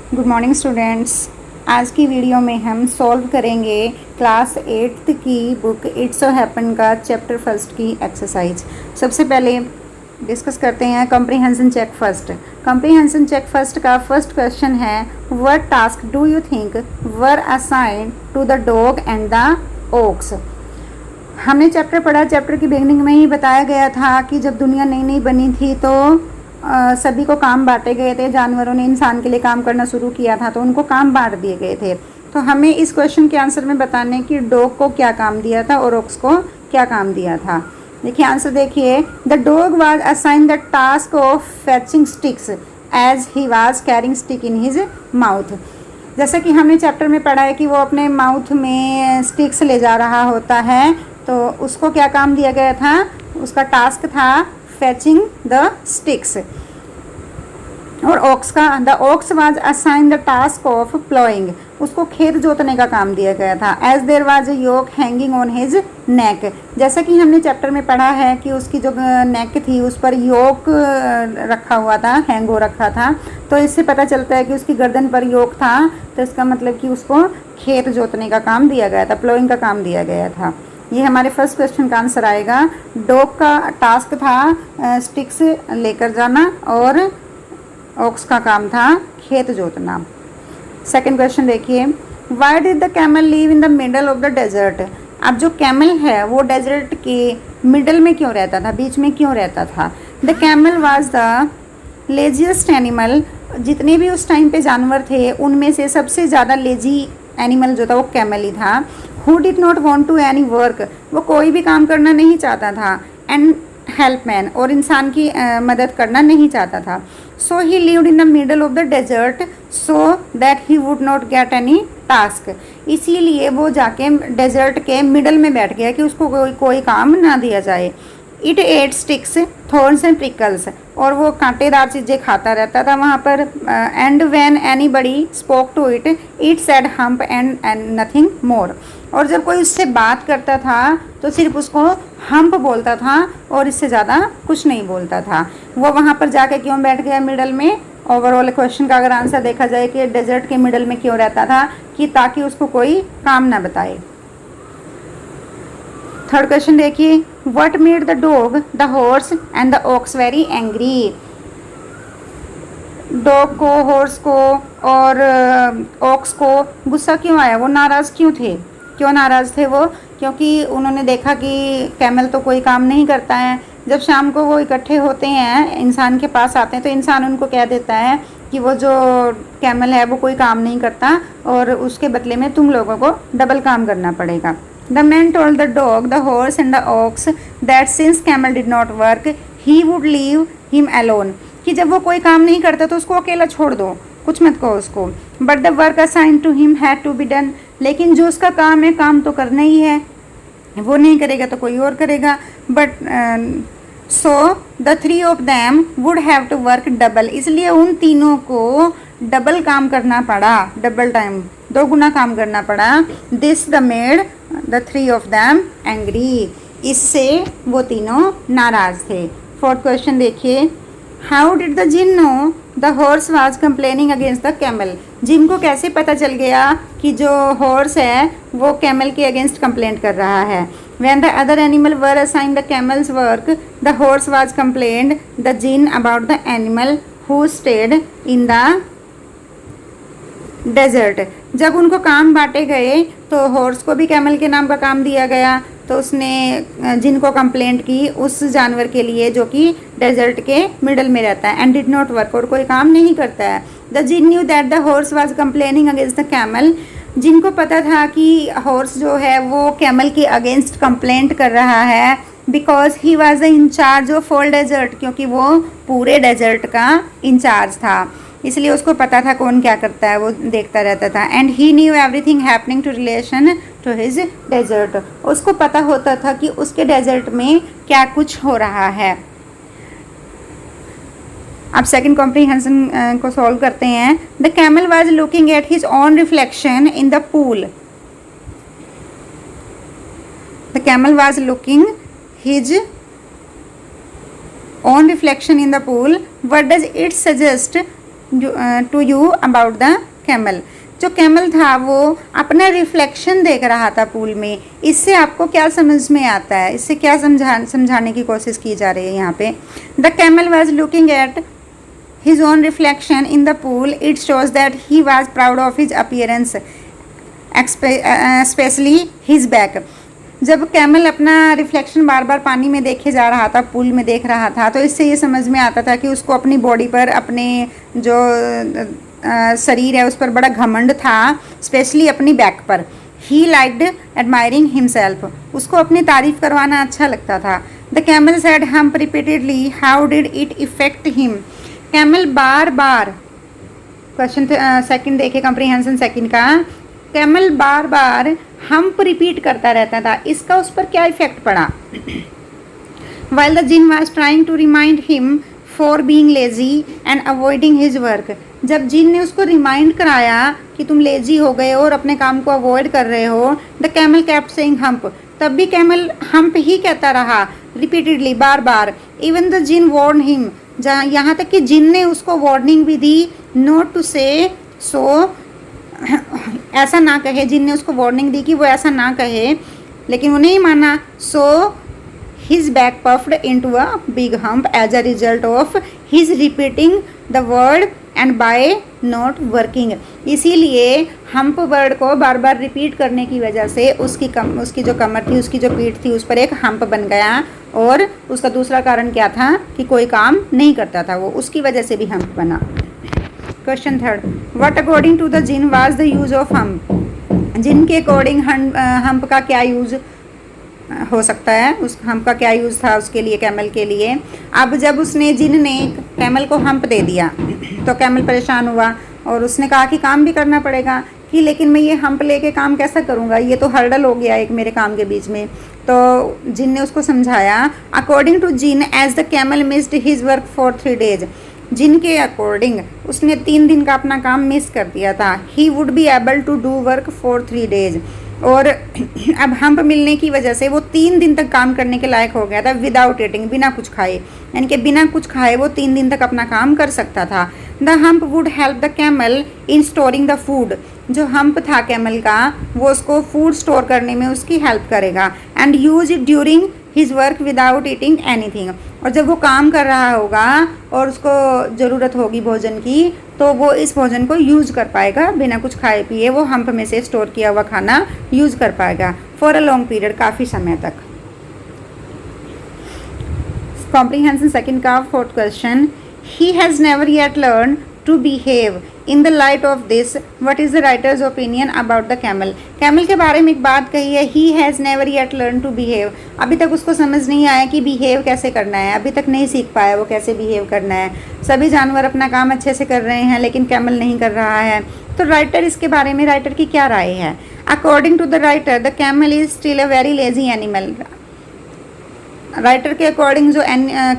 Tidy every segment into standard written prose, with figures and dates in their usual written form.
Good morning students. आज की video में हम सॉल्व करेंगे क्लास 8th की बुक इट्स सो हैपन का चैप्टर फर्स्ट की एक्सरसाइज। सबसे पहले डिस्कस करते हैं comprehension check first. Comprehension check first का फर्स्ट क्वेश्चन है, what task do you think were assigned to the dog and the ox. हमने चैप्टर पढ़ा, चैप्टर की बिगनिंग में ही बताया गया था कि जब दुनिया नई नई बनी थी तो सभी को काम बांटे गए थे। जानवरों ने इंसान के लिए काम करना शुरू किया था तो उनको काम बांट दिए गए थे। तो हमें इस क्वेश्चन के आंसर में बताने कि डॉग को क्या काम दिया था और ऑक्स को क्या काम दिया था। देखिए आंसर देखिए, the dog was assign the task of fetching sticks as he was carrying stick in his mouth. जैसा कि हमने चैप्टर में पढ़ा है कि वो अपने माउथ में स्टिक्स ले जा रहा होता है, तो उसको क्या काम दिया गया था, उसका टास्क था फेचिंग द स्टिक्स। और ऑक्स का, the ox was assign the task of ploughing, उसको खेत जोतने का काम दिया गया था। As there was a yoke hanging on his neck, जैसा कि हमने चैप्टर में पढ़ा है कि उसकी जो नेक थी उस पर योक रखा हुआ था, हैंग हो रखा था। तो इससे पता चलता है कि उसकी गर्दन पर योक था, तो इसका मतलब कि उसको खेत जोतने का काम दिया गया था, प्लॉइंग का काम दिया गया था। ये हमारे फर्स्ट क्वेश्चन का आंसर आएगा। डॉग का टास्क था स्टिक्स लेकर जाना और ऑक्स का काम था खेत जोतना। सेकंड क्वेश्चन देखिए, why did the camel live in the middle of the desert. अब जो कैमल है वो डेजर्ट के मिडल में क्यों रहता था, बीच में क्यों रहता था। The camel was the laziest animal, जितने भी उस टाइम पे जानवर थे उनमें से सबसे ज़्यादा लेजी एनिमल जो था वो कैमल ही था। Who did not want to any work, वो कोई भी काम करना नहीं चाहता था। एंड हेल्प मैन, और इंसान की मदद करना नहीं चाहता था। So he lived in the middle of the desert so that he would not get any task, इसीलिए वो जाके डेजर्ट के मिडल में बैठ गया कि उसको कोई काम ना दिया जाए। It ate sticks thorns and prickles, और वो कांटेदार चीज़ें खाता रहता था वहाँ पर। And when anybody spoke to it it said humph and nothing more, और जब कोई उससे बात करता था तो सिर्फ उसको हम्प बोलता था और इससे ज़्यादा कुछ नहीं बोलता था। वो वहाँ पर जाके क्यों बैठ गया मिडल में। ओवरऑल क्वेश्चन का अगर आंसर देखा जाए कि डेजर्ट के मिडल में क्यों रहता था, कि ताकि उसको कोई काम ना बताए। थर्ड क्वेश्चन देखिए, what made the dog, the horse and the ox very angry. Dog को, हॉर्स को और ऑक्स को गुस्सा क्यों आया, वो नाराज़ क्यों थे। क्यों नाराज़ थे वो, क्योंकि उन्होंने देखा कि कैमल तो कोई काम नहीं करता है। जब शाम को वो इकट्ठे होते हैं, इंसान के पास आते हैं, तो इंसान उनको कह देता है कि वो जो कैमल है वो कोई काम नहीं करता और उसके बदले में तुम लोगों को डबल काम करना पड़ेगा। The man told the dog, the horse and the ox that since camel did not work, he would leave him alone. कि जब वो कोई काम नहीं करता तो उसको अकेला छोड़ दो, कुछ मत कहो उसको। But the work assigned to him had to be done. लेकिन जो उसका काम है, काम तो करना ही है, वो नहीं करेगा तो कोई और करेगा। But so the three of them would have to work double. इसलिए उन तीनों को डबल काम करना पड़ा, डबल टाइम, दो गुना काम करना पड़ा। This the made the three of them angry, इससे वो तीनों नाराज थे। फोर्थ क्वेश्चन देखिए, how did the djinn know the horse was complaining against the camel. जिन को कैसे पता चल गया कि जो हॉर्स है वो कैमल के अगेंस्ट कंप्लेंट कर रहा है। When the other animal were assign the camel's work the horse was complained the djinn about the animal who stayed in the desert. जब उनको काम बांटे गए तो हॉर्स को भी कैमल के नाम का काम दिया गया, तो उसने जिनको कंप्लेंट की उस जानवर के लिए जो कि डेजर्ट के मिडल में रहता है। एंड डिड नॉट वर्क, और कोई काम नहीं करता है। The djinn knew that the horse was complaining against the camel, जिनको पता था कि हॉर्स जो है वो कैमल के अगेंस्ट कंप्लेंट कर रहा है। Because he was the in charge of all desert, क्योंकि वो पूरे डेजर्ट का इंचार्ज था, इसलिए उसको पता था कौन क्या करता है, वो देखता रहता था। And he knew everything happening to relation to his desert, उसको पता होता था कि उसके डेजर्ट में क्या कुछ हो रहा है। अब सेकंड कॉम्प्रीहेंशन को सॉल्व करते हैं। The camel was looking at his own reflection in the pool. The camel was looking his own reflection in the pool. What does it suggest to you about the camel. जो camel था वो अपना reflection देख रहा था pool में। इससे आपको क्या समझ में आता है, इससे क्या समझाने की कोशिश की जा रही है यहाँ पे। The camel was looking at his own reflection in the pool. It shows that he was proud of his appearance, especially his back. जब कैमल अपना रिफ्लेक्शन बार बार पानी में देखे जा रहा था, पूल में देख रहा था, तो इससे ये समझ में आता था कि उसको अपनी बॉडी पर, अपने जो शरीर है उस पर बड़ा घमंड था, स्पेशली अपनी बैक पर। ही लाइक्ड एडमायरिंग हिमसेल्फ, उसको अपनी तारीफ करवाना अच्छा लगता था। The camel said hump repeatedly, how did it effect him. Camel bar bar, question second देखे कॉम्प्रिहेंशन सेकंड का, कैमल बार बार हम्प रिपीट करता रहता था, इसका उस पर क्या इफेक्ट पड़ा। While the jinn was trying to remind him for being lazy and avoiding his work, जब जिन ने उसको रिमाइंड कराया कि तुम लेजी हो गए और अपने काम को अवॉइड कर रहे हो, the camel kept saying hump, तब भी कैमल हम्प ही कहता रहा रिपीटेडली, बार बार। Even the djinn warn him, जहाँ यहाँ तक कि जिन ने उसको वार्निंग भी दी, नोट टू से सो, ऐसा ना कहे। जिन ने उसको वार्निंग दी कि वो ऐसा ना कहे, लेकिन वो नहीं माना। सो his back puffed into a big hump as a result of his repeating the word and by not working। इसीलिए हम्प वर्ड को बार बार रिपीट करने की वजह से उसकी जो कमर थी, उसकी जो पीठ थी, उस पर एक हम्प बन गया। और उसका दूसरा कारण क्या था कि कोई काम नहीं करता था वो, उसकी वजह से भी हम्प बना। Question third, what according to the djinn was the use of hump. जिन के अकॉर्डिंग हम्प का क्या यूज हो सकता है, उस हम्प का क्या यूज़ था उसके लिए, कैमल के लिए। अब जब उसने, जिन ने कैमल को हम्प दे दिया तो कैमल परेशान हुआ और उसने कहा कि काम भी करना पड़ेगा, कि लेकिन मैं ये हम्प लेके काम कैसा करूँगा, ये तो हर्डल हो गया एक मेरे काम के बीच में। तो जिन ने उसको समझाया, according to djinn as the camel missed his work for 3 days, djinn के अकॉर्डिंग उसने 3 दिन का अपना काम मिस कर दिया था। He would be able to do work for 3 days, और अब हम्प मिलने की वजह से वो 3 दिन तक काम करने के लायक हो गया था, विदाउट ईटिंग, बिना कुछ खाए। यानी कि बिना कुछ खाए वो 3 दिन तक अपना काम कर सकता था। The hump would help the camel in storing the food, जो हम्प था कैमल का वो उसको फूड स्टोर करने में उसकी हेल्प करेगा। And use it during his work without eating anything, और जब वो काम कर रहा होगा और उसको ज़रूरत होगी भोजन की, तो वो इस भोजन को यूज़ कर पाएगा बिना कुछ खाए पिए। वो हम्प में से स्टोर किया हुआ खाना यूज़ कर पाएगा फॉर अ लॉन्ग पीरियड, काफ़ी समय तक। कॉम्प्रिहेंशन सेकंड का fourth question, he has never yet learn to behave in the light of this, what is the writer's opinion about the camel. Camel के बारे में एक बात कही है, he has never yet learn to behave, अभी तक उसको समझ नहीं आया कि बिहेव कैसे करना है, अभी तक नहीं सीख पाया वो कैसे बिहेव करना है। सभी जानवर अपना काम अच्छे से कर रहे हैं लेकिन कैमल नहीं कर रहा है। तो राइटर, इसके बारे में राइटर की क्या राय है। According to the writer, the camel is still a very lazy animal. Writer के अकॉर्डिंग जो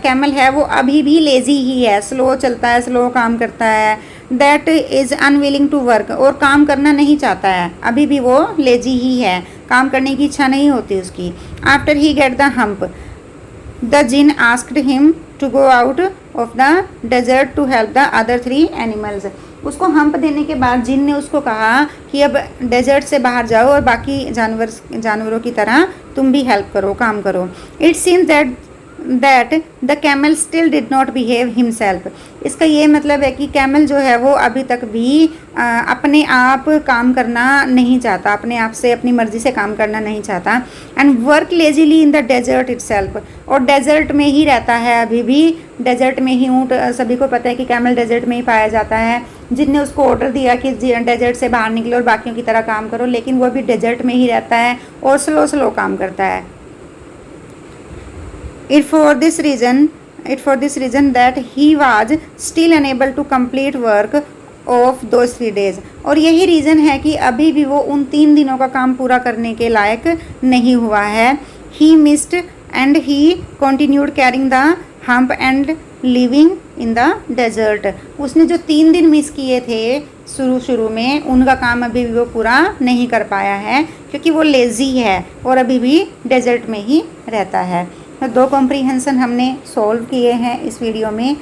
कैमल है वो अभी भी लेजी ही है, स्लो चलता है, स्लो काम करता है। That is unwilling to work, और काम करना नहीं चाहता है, अभी भी वो लेजी ही है, काम करने की इच्छा नहीं होती उसकी। After he get the hump, the djinn asked him to go out of the desert to help the other 3 animals. उसको हम्प देने के बाद जिन ने उसको कहा कि अब डेजर्ट से बाहर जाओ और बाकी जानवरों की तरह तुम भी हेल्प करो, काम करो। It seems that the camel still did not behave himself. इसका ये मतलब है कि कैमल जो है वो अभी तक भी अपने आप काम करना नहीं चाहता, अपने आप से, अपनी मर्जी से काम करना नहीं चाहता। And work lazily in the desert itself, और डेजर्ट में ही रहता है अभी भी, डेजर्ट में ही। ऊँट, सभी को पता है कि कैमल डेजर्ट में ही पाया जाता है। जिनने उसको ऑर्डर दिया कि डेजर्ट से बाहर निकलो और बाकियों की तरह काम करो, लेकिन वो भी डेजर्ट में ही रहता है और स्लो काम करता है। It for this reason that he was still unable to complete work of those 3 days, और यही रीज़न है कि अभी भी वो उन 3 दिनों का काम पूरा करने के लायक नहीं हुआ है। He missed and he continued carrying the hump and living in the desert। उसने जो 3 दिन मिस किए थे शुरू में, उनका काम अभी भी वो पूरा नहीं कर पाया है क्योंकि वो लेज़ी है और अभी भी डेजर्ट में ही रहता है। 2 कॉम्प्रीहेंशन हमने सॉल्व किए हैं इस वीडियो में।